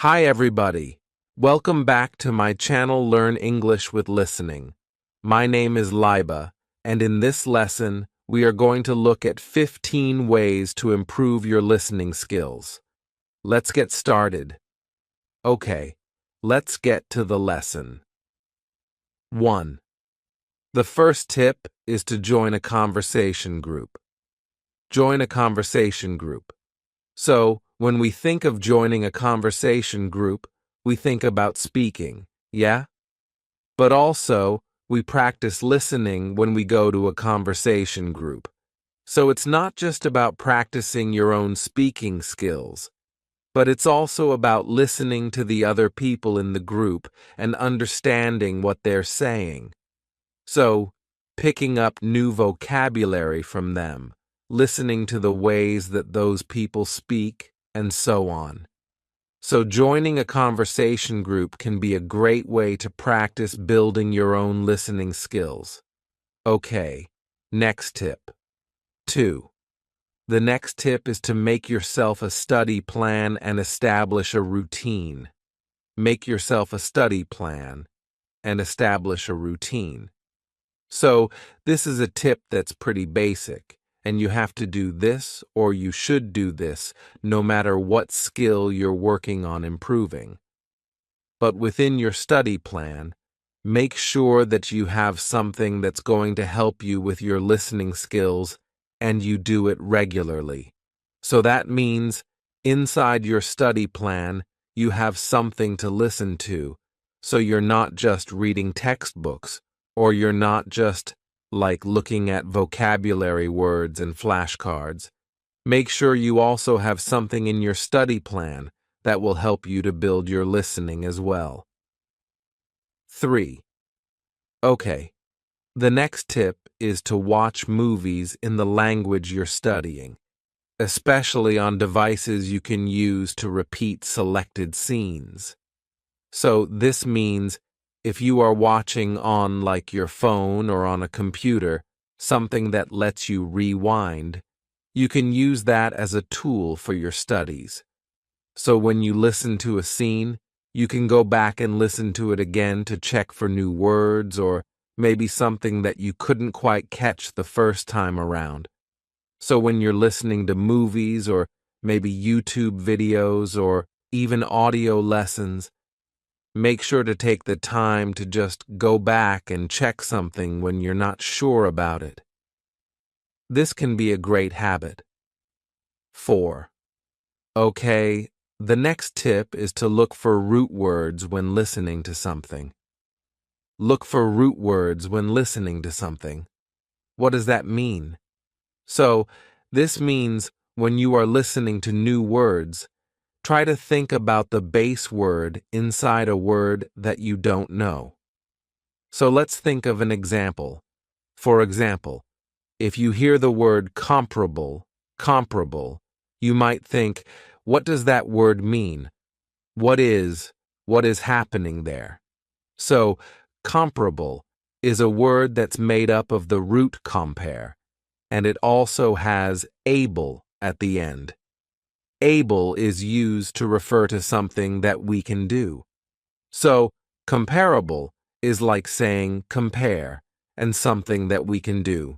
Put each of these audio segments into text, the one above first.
Hi everybody. Welcome back to my channel Learn English with Listening. My name is Liba, and in this lesson, we are going to look at 15 ways to improve your listening skills. Let's get started. Okay, let's get to the lesson. 1. The first tip is to join a conversation group. Join a conversation group. So, when we think of joining a conversation group, we think about speaking, yeah? But also, we practice listening when we go to a conversation group. So it's not just about practicing your own speaking skills, but it's also about listening to the other people in the group and understanding what they're saying. So, picking up new vocabulary from them, listening to the ways that those people speak, and so on. So joining a conversation group can be a great way to practice building your own listening skills. Okay, next tip. 2. The next tip is to make yourself a study plan and establish a routine. Make yourself a study plan and establish a routine. So, this is a tip that's pretty basic, and you have to do this or you should do this no matter what skill you're working on improving. But within your study plan, make sure that you have something that's going to help you with your listening skills and you do it regularly. So that means inside your study plan, you have something to listen to, so you're not just reading textbooks, or you're not just looking at vocabulary words and flashcards. Make sure you also have something in your study plan that will help you to build your listening as well. 3. Okay, the next tip is to watch movies in the language you're studying, especially on devices you can use to repeat selected scenes. So this means if you are watching on your phone or on a computer, something that lets you rewind, you can use that as a tool for your studies. So when you listen to a scene, you can go back and listen to it again to check for new words or maybe something that you couldn't quite catch the first time around. So when you're listening to movies or maybe YouTube videos or even audio lessons, make sure to take the time to just go back and check something when you're not sure about it. This can be a great habit. 4. Okay, the next tip is to look for root words when listening to something. Look for root words when listening to something. What does that mean? So, this means when you are listening to new words, try to think about the base word inside a word that you don't know. So let's think of an example. For example, if you hear the word comparable, you might think, what does that word mean? What is happening there? So, comparable is a word that's made up of the root compare, and it also has able at the end. Able is used to refer to something that we can do. So, comparable is like saying compare and something that we can do.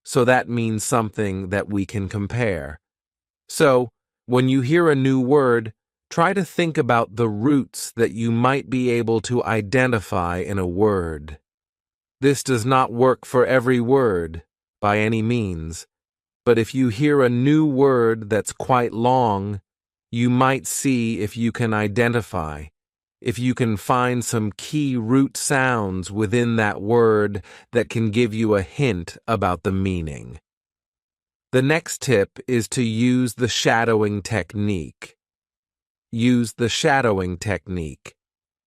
So that means something that we can compare. So, when you hear a new word, try to think about the roots that you might be able to identify in a word. This does not work for every word, by any means. But if you hear a new word that's quite long, you might see if you can identify, if you can find some key root sounds within that word that can give you a hint about the meaning. The next tip is to use the shadowing technique. Use the shadowing technique.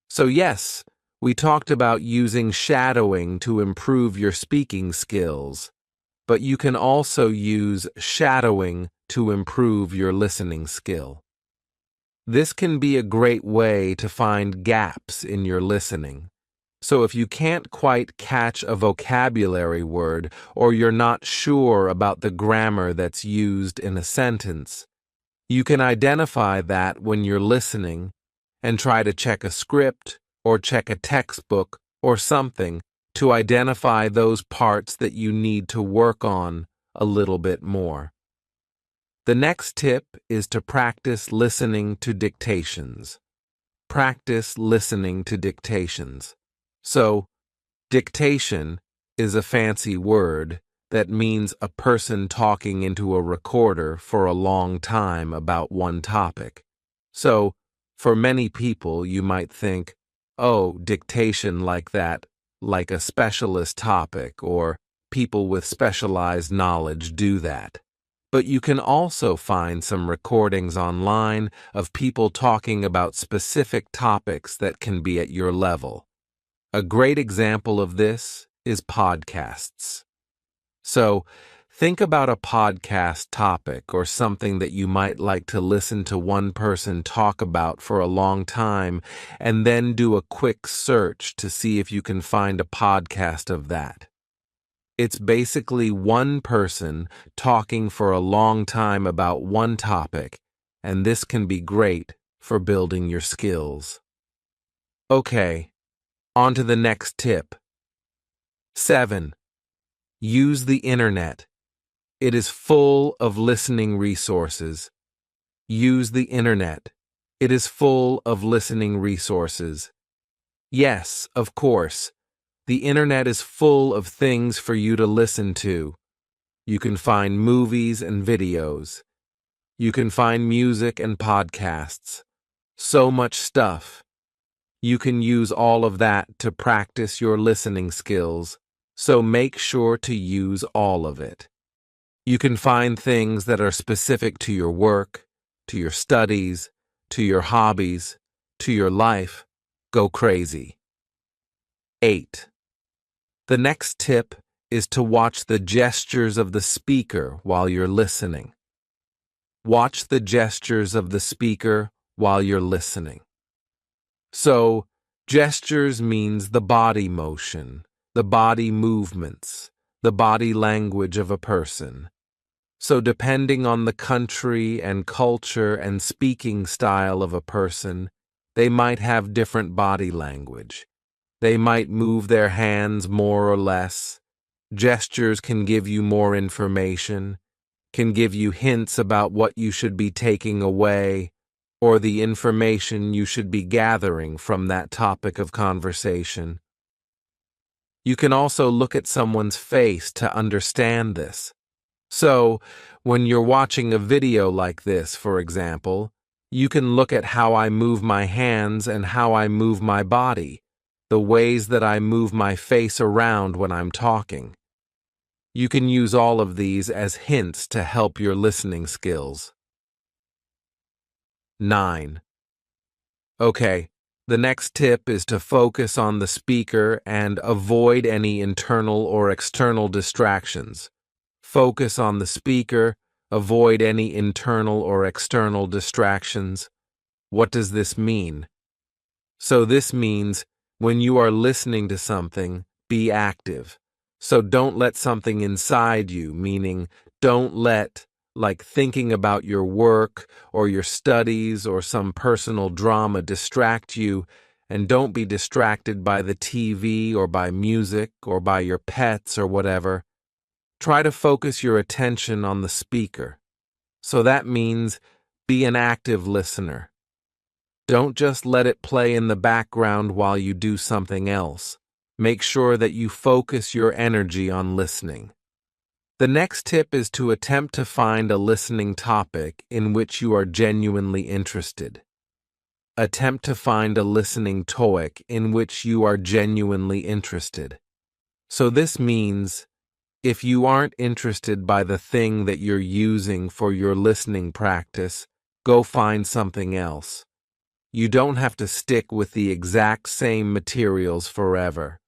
So yes, we talked about using shadowing to improve your speaking skills. But you can also use shadowing to improve your listening skill. This can be a great way to find gaps in your listening. So if you can't quite catch a vocabulary word or you're not sure about the grammar that's used in a sentence, you can identify that when you're listening and try to check a script or check a textbook or something to identify those parts that you need to work on a little bit more. The next tip is to practice listening to dictations. Practice listening to dictations. So, dictation is a fancy word that means a person talking into a recorder for a long time about one topic. So, for many people, you might think, oh, dictation like that, like a specialist topic, or people with specialized knowledge do that. But you can also find some recordings online of people talking about specific topics that can be at your level. A great example of this is podcasts. So, think about a podcast topic or something that you might like to listen to one person talk about for a long time, and then do a quick search to see if you can find a podcast of that. It's basically one person talking for a long time about one topic, and this can be great for building your skills. Okay, on to the next tip. 7. Use the internet. It is full of listening resources. Use the internet. It is full of listening resources. Yes, of course. The internet is full of things for you to listen to. You can find movies and videos. You can find music and podcasts. So much stuff. You can use all of that to practice your listening skills, so make sure to use all of it. You can find things that are specific to your work, to your studies, to your hobbies, to your life. Go crazy. 8. The next tip is to watch the gestures of the speaker while you're listening. Watch the gestures of the speaker while you're listening. So, gestures means the body motion, the body movements, the body language of a person. So, depending on the country and culture and speaking style of a person, they might have different body language. They might move their hands more or less. Gestures can give you more information, can give you hints about what you should be taking away, or the information you should be gathering from that topic of conversation. You can also look at someone's face to understand this. So, when you're watching a video like this, for example, you can look at how I move my hands and how I move my body, the ways that I move my face around when I'm talking. You can use all of these as hints to help your listening skills. 9. Okay, the next tip is to focus on the speaker and avoid any internal or external distractions. Focus on the speaker, avoid any internal or external distractions. What does this mean? So this means when you are listening to something, be active. So don't let something inside you, meaning don't let, like thinking about your work or your studies or some personal drama distract you, and don't be distracted by the TV or by music or by your pets or whatever. Try to focus your attention on the speaker. So that means be an active listener. Don't just let it play in the background while you do something else. Make sure that you focus your energy on listening. The next tip is to attempt to find a listening topic in which you are genuinely interested. Attempt to find a listening topic in which you are genuinely interested. So this means if you aren't interested by the thing that you're using for your listening practice, go find something else. You don't have to stick with the exact same materials forever.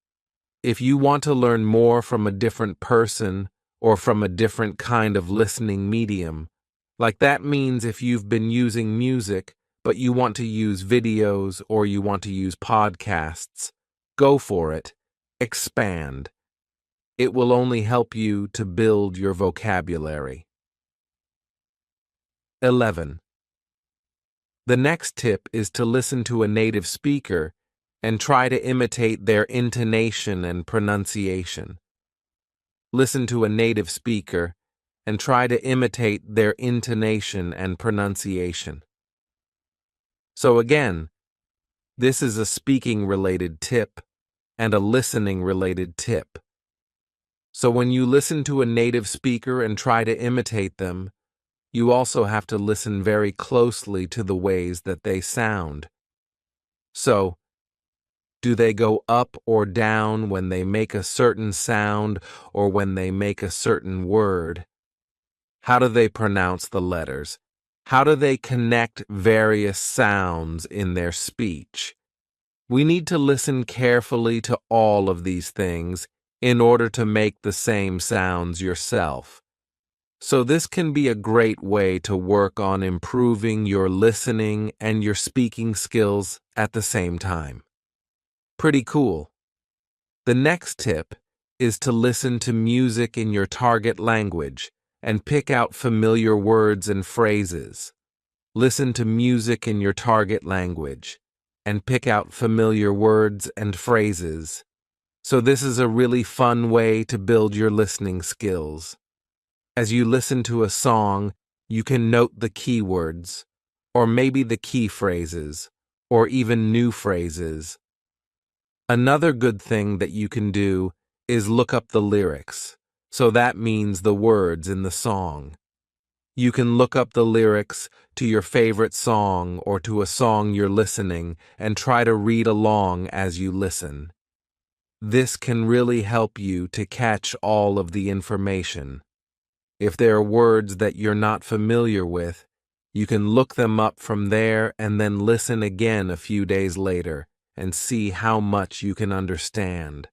If you want to learn more from a different person or from a different kind of listening medium, like that means if you've been using music, but you want to use videos or you want to use podcasts, go for it. Expand. It will only help you to build your vocabulary. 11. The next tip is to listen to a native speaker and try to imitate their intonation and pronunciation. Listen to a native speaker and try to imitate their intonation and pronunciation. So again, this is a speaking-related tip and a listening-related tip. So when you listen to a native speaker and try to imitate them, you also have to listen very closely to the ways that they sound. So, do they go up or down when they make a certain sound or when they make a certain word? How do they pronounce the letters? How do they connect various sounds in their speech? We need to listen carefully to all of these things in order to make the same sounds yourself. So this can be a great way to work on improving your listening and your speaking skills at the same time. Pretty cool. The next tip is to listen to music in your target language and pick out familiar words and phrases. Listen to music in your target language and pick out familiar words and phrases. So this is a really fun way to build your listening skills. As you listen to a song, you can note the keywords, or maybe the key phrases, or even new phrases. Another good thing that you can do is look up the lyrics. So that means the words in the song. You can look up the lyrics to your favorite song or to a song you're listening and try to read along as you listen. This can really help you to catch all of the information. If there are words that you're not familiar with, you can look them up from there and then listen again a few days later and see how much you can understand.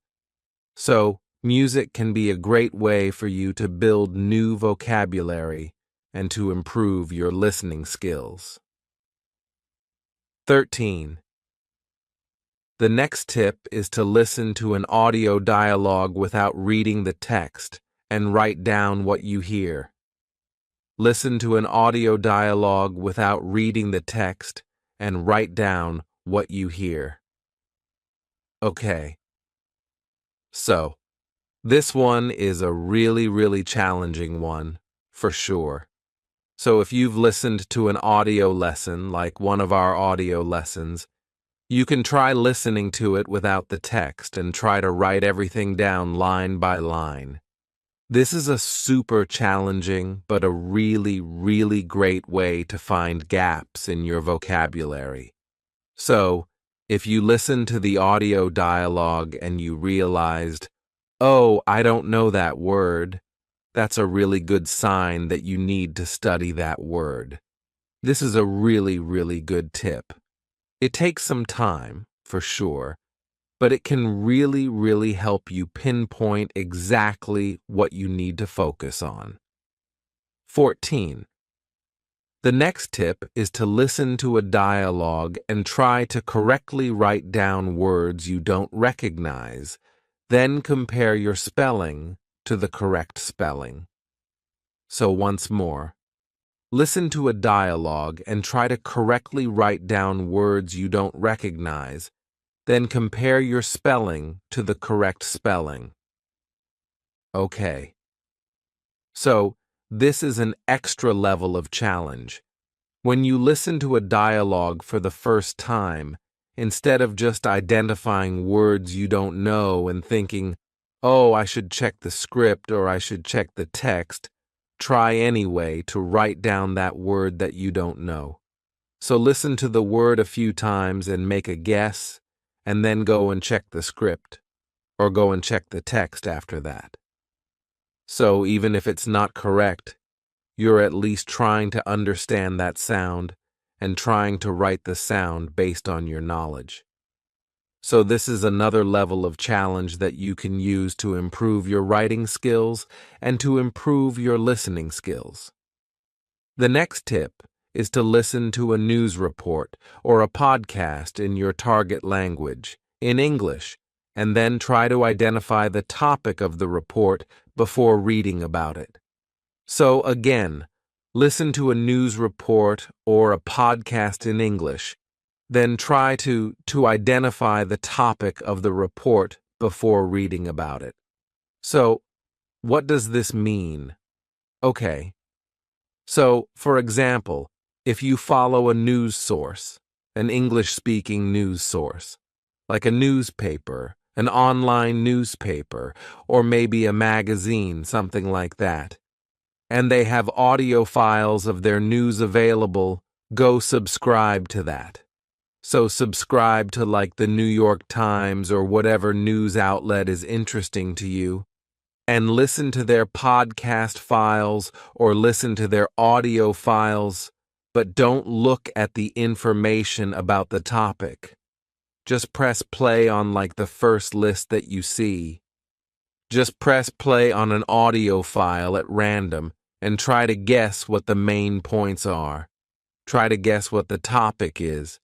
So, music can be a great way for you to build new vocabulary and to improve your listening skills. 13. The next tip is to listen to an audio dialogue without reading the text and write down what you hear. Listen to an audio dialogue without reading the text and write down what you hear. Okay. So, this one is a really challenging one, for sure. So if you've listened to an audio lesson like one of our audio lessons, you can try listening to it without the text and try to write everything down line by line. This is a super challenging but a really great way to find gaps in your vocabulary. So, if you listen to the audio dialogue and you realized, "Oh, I don't know that word," that's a really good sign that you need to study that word. This is a really good tip. It takes some time, for sure, but it can really help you pinpoint exactly what you need to focus on. 14. The next tip is to listen to a dialogue and try to correctly write down words you don't recognize, then compare your spelling to the correct spelling. So once more, listen to a dialogue and try to correctly write down words you don't recognize, then compare your spelling to the correct spelling. Okay. So, this is an extra level of challenge. When you listen to a dialogue for the first time, instead of just identifying words you don't know and thinking, "Oh, I should check the script or I should check the text," try anyway to write down that word that you don't know. So listen to the word a few times and make a guess, and then go and check the script, or go and check the text after that. So even if it's not correct, you're at least trying to understand that sound and trying to write the sound based on your knowledge. So this is another level of challenge that you can use to improve your writing skills and to improve your listening skills. The next tip is to listen to a news report or a podcast in your target language, in English, and then try to identify the topic of the report before reading about it. So again, Listen to a news report or a podcast in English. Then try to identify the topic of the report before reading about it. So, what does this mean? Okay. So, for example, if you follow a news source, an English-speaking news source, like a newspaper, an online newspaper, or maybe a magazine, something like that, and they have audio files of their news available, go subscribe to that. So subscribe to like the New York Times or whatever news outlet is interesting to you, and listen to their podcast files or listen to their audio files, but don't look at the information about the topic. Just press play on like the first list that you see. Just press play on an audio file at random and try to guess what the main points are. Try to guess what the topic is.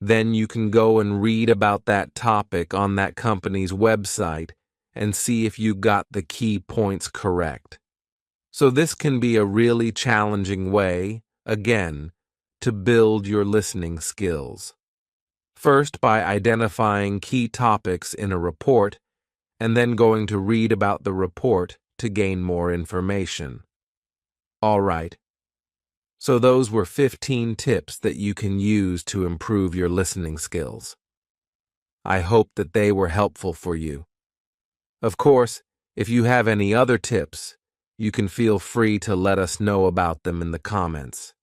Then you can go and read about that topic on that company's website and see if you got the key points correct. So this can be a really challenging way, again, to build your listening skills. First, by identifying key topics in a report, and then going to read about the report to gain more information. All right. So those were 15 tips that you can use to improve your listening skills. I hope that they were helpful for you. Of course, if you have any other tips, you can feel free to let us know about them in the comments.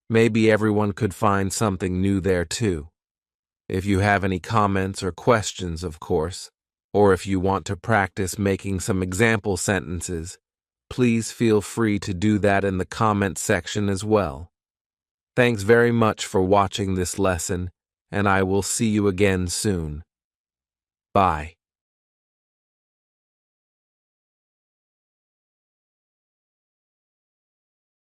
Maybe everyone could find something new there too. If you have any comments or questions, of course, or if you want to practice making some example sentences, please feel free to do that in the comment section as well. Thanks very much for watching this lesson, and I will see you again soon. Bye.